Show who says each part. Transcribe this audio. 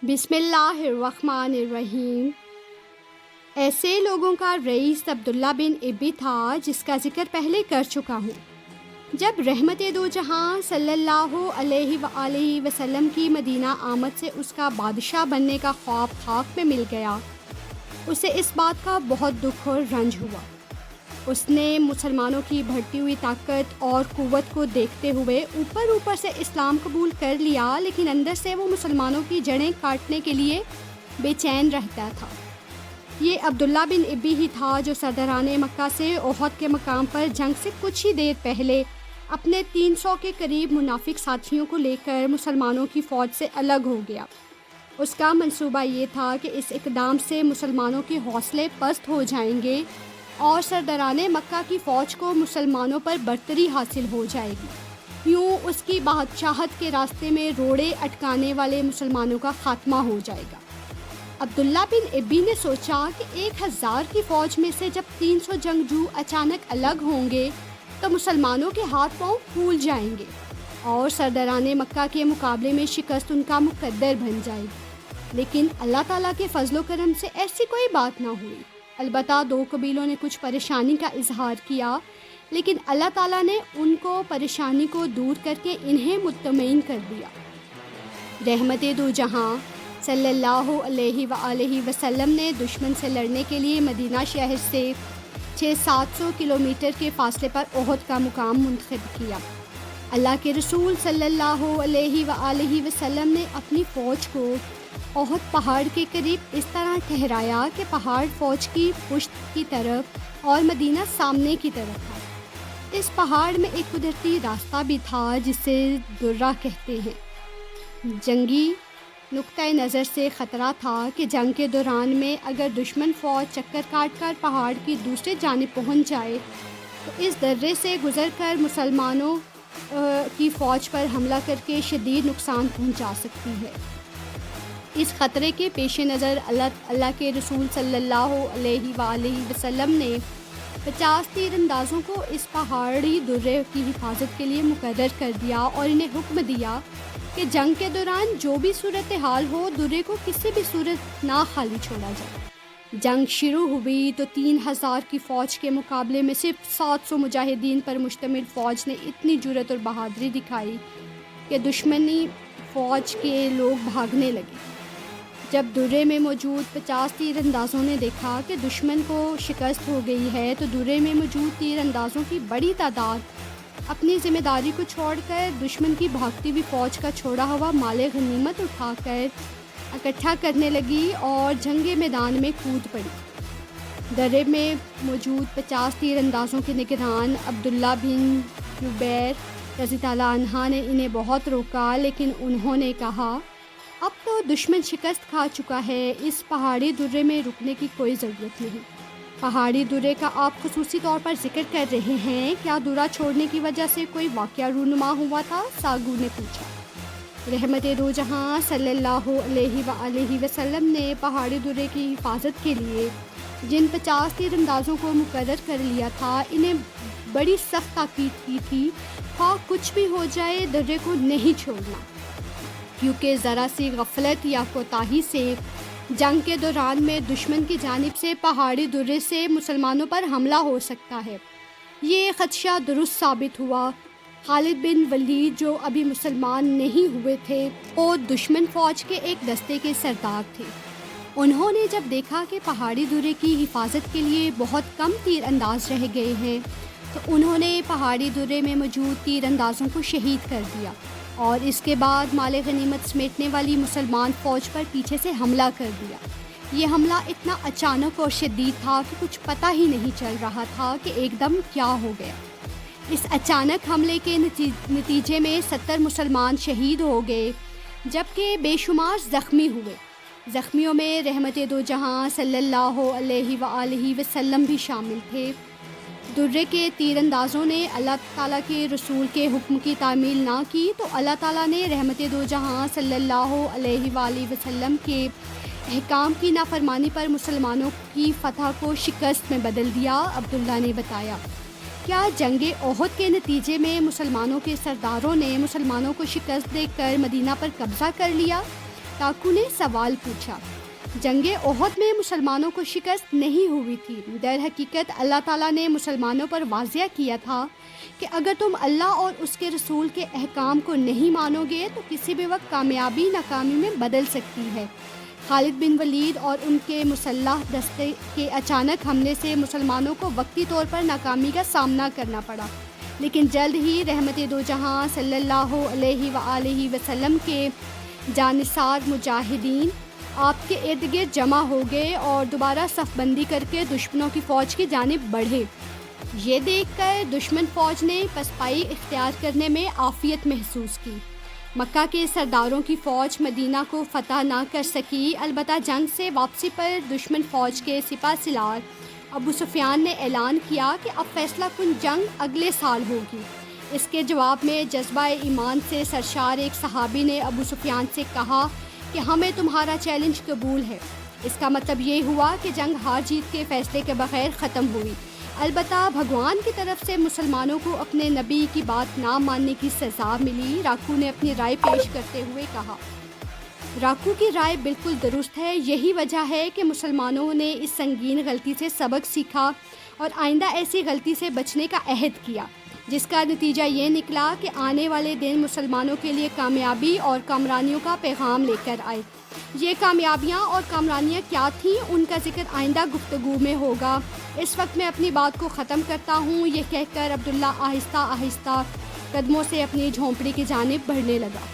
Speaker 1: بسم اللہ الرحمن الرحیم۔ ایسے لوگوں کا رئیس عبداللہ بن ابی تھا جس کا ذکر پہلے کر چکا ہوں۔ جب رحمت دو جہاں صلی اللہ علیہ وآلہ وسلم کی مدینہ آمد سے اس کا بادشاہ بننے کا خواب خاک میں مل گیا، اسے اس بات کا بہت دکھ اور رنج ہوا۔ اس نے مسلمانوں کی بڑھتی ہوئی طاقت اور قوت کو دیکھتے ہوئے اوپر سے اسلام قبول کر لیا، لیکن اندر سے وہ مسلمانوں کی جڑیں کاٹنے کے لیے بے چین رہتا تھا۔ یہ عبداللہ بن ابی ہی تھا جو سرداران مکہ سے احد کے مقام پر جنگ سے کچھ ہی دیر پہلے اپنے 300 کے قریب منافق ساتھیوں کو لے کر مسلمانوں کی فوج سے الگ ہو گیا۔ اس کا منصوبہ یہ تھا کہ اس اقدام سے مسلمانوں کے حوصلے پست ہو جائیں گے اور سرداران مکہ کی فوج کو مسلمانوں پر برتری حاصل ہو جائے گی۔ یوں اس کی بادشاہت کے راستے میں روڑے اٹکانے والے مسلمانوں کا خاتمہ ہو جائے گا۔ عبداللہ بن ابی نے سوچا کہ 1000 کی فوج میں سے جب 300 جنگجو اچانک الگ ہوں گے تو مسلمانوں کے ہاتھ پاؤں پھول جائیں گے اور سرداران مکہ کے مقابلے میں شکست ان کا مقدر بن جائے گی۔ لیکن اللہ تعالیٰ کے فضل و کرم سے ایسی کوئی بات نہ ہوئی۔ البتہ 2 قبیلوں نے کچھ پریشانی کا اظہار کیا، لیکن اللہ تعالیٰ نے ان کو پریشانی کو دور کر کے انہیں مطمئن کر دیا۔ رحمت دو جہاں صلی اللہ علیہ وآلہ وسلم نے دشمن سے لڑنے کے لیے مدینہ شہر سے 600-700 کلومیٹر کے فاصلے پر احد کا مقام منتخب کیا۔ اللہ کے رسول صلی اللہ علیہ وآلہ وسلم نے اپنی فوج کو احد پہاڑ کے قریب اس طرح ٹھہرایا کہ پہاڑ فوج کی پشت کی طرف اور مدینہ سامنے کی طرف تھا۔ اس پہاڑ میں ایک قدرتی راستہ بھی تھا جسے درہ کہتے ہیں۔ جنگی نقطۂ نظر سے خطرہ تھا کہ جنگ کے دوران میں اگر دشمن فوج چکر کاٹ کر پہاڑ کی دوسری جانب پہنچ جائے تو اس درے سے گزر کر مسلمانوں کی فوج پر حملہ کر کے شدید نقصان پہنچا سکتی ہے۔ اس خطرے کے پیش نظر اللہ کے رسول صلی اللہ علیہ وآلہ وسلم نے 50 تیر اندازوں کو اس پہاڑی درے کی حفاظت کے لیے مقرر کر دیا اور انہیں حکم دیا کہ جنگ کے دوران جو بھی صورتحال ہو درے کو کسی بھی صورت نہ خالی چھوڑا جائے۔ جنگ شروع ہوئی تو 3000 کی فوج کے مقابلے میں صرف 700 مجاہدین پر مشتمل فوج نے اتنی جرأت اور بہادری دکھائی کہ دشمنی فوج کے لوگ بھاگنے لگے۔ جب درے میں موجود 50 تیر اندازوں نے دیکھا کہ دشمن کو شکست ہو گئی ہے تو درے میں موجود تیر اندازوں کی بڑی تعداد اپنی ذمہ داری کو چھوڑ کر دشمن کی بھاگتی ہوئی فوج کا چھوڑا ہوا مال غنیمت اٹھا کر اکٹھا کرنے لگی اور جنگ میدان میں کود پڑی۔ درے میں موجود 50 تیر اندازوں کے نگران عبداللہ بن جبیر رضی اللہ عنہ نے انہیں بہت روکا، لیکن انہوں نے کہا اب تو دشمن شکست کھا چکا ہے، اس پہاڑی درے میں رکنے کی کوئی ضرورت نہیں۔ پہاڑی درے کا آپ خصوصی طور پر ذکر کر رہے ہیں، کیا درہ چھوڑنے کی وجہ سے کوئی واقعہ رونما ہوا تھا؟ ساگو نے پوچھا۔ رحمت دو جہاں صلی اللہ علیہ وآلہ وسلم نے پہاڑی درے کی حفاظت کے لیے جن 50 تیر اندازوں کو مقرر کر لیا تھا انہیں بڑی سخت تاکید کی تھی، خواہ کچھ بھی ہو جائے درے کو نہیں چھوڑنا، کیونکہ ذرا سی غفلت یا کوتاہی سے جنگ کے دوران میں دشمن کی جانب سے پہاڑی درے سے مسلمانوں پر حملہ ہو سکتا ہے۔ یہ خدشہ درست ثابت ہوا۔ خالد بن ولید جو ابھی مسلمان نہیں ہوئے تھے، وہ دشمن فوج کے ایک دستے کے سردار تھے۔ انہوں نے جب دیکھا کہ پہاڑی درے کی حفاظت کے لیے بہت کم تیر انداز رہ گئے ہیں تو انہوں نے پہاڑی درے میں موجود تیر اندازوں کو شہید کر دیا اور اس کے بعد مال غنیمت سمیٹنے والی مسلمان فوج پر پیچھے سے حملہ کر دیا۔ یہ حملہ اتنا اچانک اور شدید تھا کہ کچھ پتہ ہی نہیں چل رہا تھا کہ ایک دم کیا ہو گیا۔ اس اچانک حملے کے نتیجے میں 70 مسلمان شہید ہو گئے جبکہ بے شمار زخمی ہوئے۔ زخمیوں میں رحمت دو جہاں صلی اللہ علیہ وآلہ وسلم بھی شامل تھے۔ درے کے تیر اندازوں نے اللہ تعالیٰ کے رسول کے حکم کی تعمیل نہ کی تو اللہ تعالیٰ نے رحمت دو جہاں صلی اللہ علیہ وآلہ وسلم کے احکام کی نافرمانی پر مسلمانوں کی فتح کو شکست میں بدل دیا۔ عبداللہ نے بتایا، کیا جنگ احد کے نتیجے میں مسلمانوں کے سرداروں نے مسلمانوں کو شکست دے کر مدینہ پر قبضہ کر لیا؟ ٹاکو نے سوال پوچھا۔ جنگ احد میں مسلمانوں کو شکست نہیں ہوئی تھی۔ در حقیقت اللہ تعالیٰ نے مسلمانوں پر واضح کیا تھا کہ اگر تم اللہ اور اس کے رسول کے احکام کو نہیں مانو گے تو کسی بھی وقت کامیابی ناکامی میں بدل سکتی ہے۔ خالد بن ولید اور ان کے مسلح دستے کے اچانک حملے سے مسلمانوں کو وقتی طور پر ناکامی کا سامنا کرنا پڑا، لیکن جلد ہی رحمت دو جہاں صلی اللہ علیہ وآلہ وسلم کے جانثار مجاہدین آپ کے ارد گرد جمع ہو گئے اور دوبارہ صف بندی کر کے دشمنوں کی فوج کی جانب بڑھے۔ یہ دیکھ کر دشمن فوج نے پسپائی اختیار کرنے میں عافیت محسوس کی۔ مکہ کے سرداروں کی فوج مدینہ کو فتح نہ کر سکی، البتہ جنگ سے واپسی پر دشمن فوج کے سپہ سالار ابو سفیان نے اعلان کیا کہ اب فیصلہ کن جنگ اگلے سال ہوگی۔ اس کے جواب میں جذبہ ایمان سے سرشار ایک صحابی نے ابو سفیان سے کہا کہ ہمیں تمہارا چیلنج قبول ہے۔ اس کا مطلب یہ ہوا کہ جنگ ہار جیت کے فیصلے کے بغیر ختم ہوئی، البتہ بھگوان کی طرف سے مسلمانوں کو اپنے نبی کی بات نہ ماننے کی سزا ملی۔ راکو نے اپنی رائے پیش کرتے ہوئے کہا، راکو کی رائے بالکل درست ہے۔ یہی وجہ ہے کہ مسلمانوں نے اس سنگین غلطی سے سبق سیکھا اور آئندہ ایسی غلطی سے بچنے کا عہد کیا، جس کا نتیجہ یہ نکلا کہ آنے والے دن مسلمانوں کے لیے کامیابی اور کامرانیوں کا پیغام لے کر آئے۔ یہ کامیابیاں اور کامرانیاں کیا تھیں، ان کا ذکر آئندہ گفتگو میں ہوگا۔ اس وقت میں اپنی بات کو ختم کرتا ہوں۔ یہ کہہ کر عبداللہ آہستہ آہستہ قدموں سے اپنی جھونپڑی کی جانب بڑھنے لگا۔